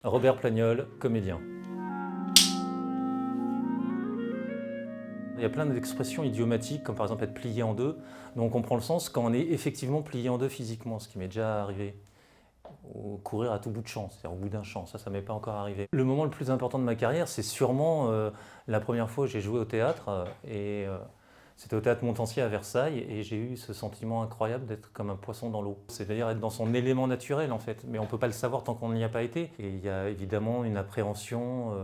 Robert Plagnol, comédien. Il y a plein d'expressions idiomatiques, comme par exemple être plié en deux, dont on comprend le sens quand on est effectivement plié en deux physiquement, ce qui m'est déjà arrivé. Ou courir à tout bout de champ, c'est-à-dire au bout d'un champ, ça m'est pas encore arrivé. Le moment le plus important de ma carrière, c'est sûrement la première fois où j'ai joué au théâtre, c'était au Théâtre Montansier à Versailles, et j'ai eu ce sentiment incroyable d'être comme un poisson dans l'eau. C'est-à-dire être dans son élément naturel en fait, mais on ne peut pas le savoir tant qu'on n'y a pas été. Et il y a évidemment une appréhension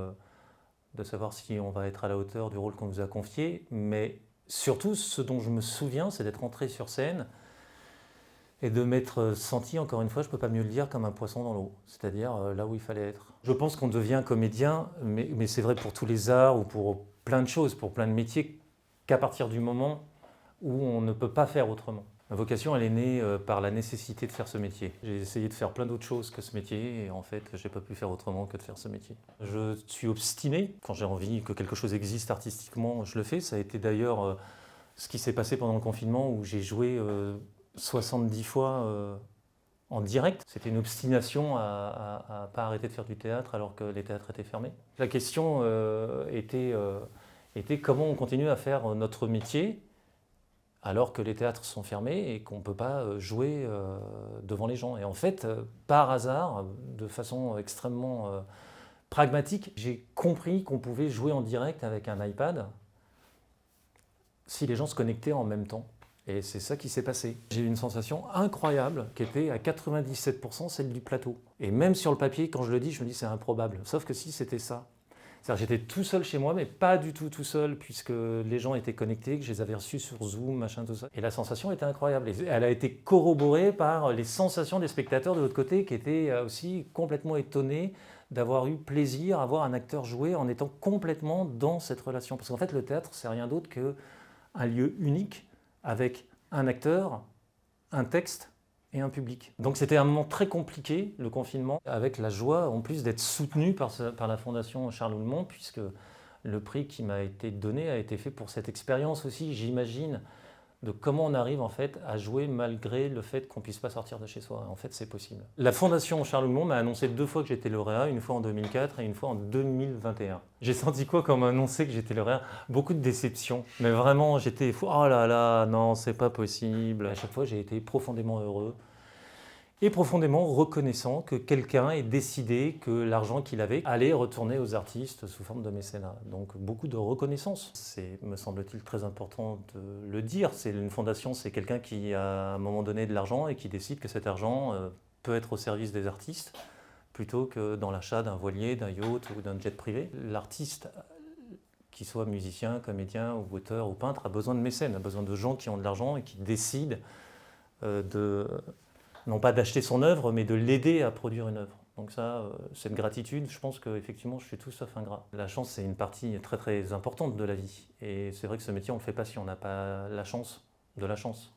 de savoir si on va être à la hauteur du rôle qu'on nous a confié, mais surtout ce dont je me souviens, c'est d'être entré sur scène et de m'être senti, encore une fois, je ne peux pas mieux le dire, comme un poisson dans l'eau, c'est-à-dire là où il fallait être. Je pense qu'on devient comédien, mais c'est vrai pour tous les arts ou pour plein de choses, pour plein de métiers, qu'à partir du moment où on ne peut pas faire autrement. Ma vocation, elle est née par la nécessité de faire ce métier. J'ai essayé de faire plein d'autres choses que ce métier et en fait, j'ai pas pu faire autrement que de faire ce métier. Je suis obstiné. Quand j'ai envie que quelque chose existe artistiquement, je le fais. Ça a été d'ailleurs ce qui s'est passé pendant le confinement où j'ai joué 70 fois en direct. C'était une obstination à pas arrêter de faire du théâtre alors que les théâtres étaient fermés. La question était comment on continue à faire notre métier alors que les théâtres sont fermés et qu'on ne peut pas jouer devant les gens. Et en fait, par hasard, de façon extrêmement pragmatique, j'ai compris qu'on pouvait jouer en direct avec un iPad si les gens se connectaient en même temps. Et c'est ça qui s'est passé. J'ai eu une sensation incroyable qui était à 97% celle du plateau. Et même sur le papier, quand je le dis, je me dis c'est improbable. Sauf que si c'était ça. C'est-à-dire j'étais tout seul chez moi, mais pas du tout seul, puisque les gens étaient connectés, que je les avais reçus sur Zoom, machin, tout ça. Et la sensation était incroyable. Et elle a été corroborée par les sensations des spectateurs de l'autre côté, qui étaient aussi complètement étonnés d'avoir eu plaisir à voir un acteur jouer en étant complètement dans cette relation. Parce qu'en fait, le théâtre, c'est rien d'autre qu'un lieu unique avec un acteur, un texte et un public. Donc c'était un moment très compliqué, le confinement, avec la joie en plus d'être soutenu par la Fondation Charles Oudemont, puisque le prix qui m'a été donné a été fait pour cette expérience aussi, j'imagine, de comment on arrive en fait à jouer malgré le fait qu'on ne puisse pas sortir de chez soi. En fait, c'est possible. La Fondation Charles Oudemont m'a annoncé 2 fois que j'étais lauréat, une fois en 2004 et une fois en 2021. J'ai senti quoi quand on m'a annoncé que j'étais lauréat? Beaucoup de déception. Mais vraiment, j'étais fou. Oh là là, non, c'est pas possible. À chaque fois, j'ai été profondément heureux et profondément reconnaissant que quelqu'un ait décidé que l'argent qu'il avait allait retourner aux artistes sous forme de mécénat. Donc beaucoup de reconnaissance. C'est, me semble-t-il, très important de le dire. C'est une fondation, c'est quelqu'un qui a à un moment donné de l'argent et qui décide que cet argent peut être au service des artistes plutôt que dans l'achat d'un voilier, d'un yacht ou d'un jet privé. L'artiste, qu'il soit musicien, comédien ou auteur ou peintre, a besoin de mécènes, a besoin de gens qui ont de l'argent et qui décident non pas d'acheter son œuvre, mais de l'aider à produire une œuvre. Donc ça, cette gratitude, je pense qu'effectivement, je suis tout sauf ingrat. La chance, c'est une partie très très importante de la vie. Et c'est vrai que ce métier, on ne le fait pas si on n'a pas la chance de la chance.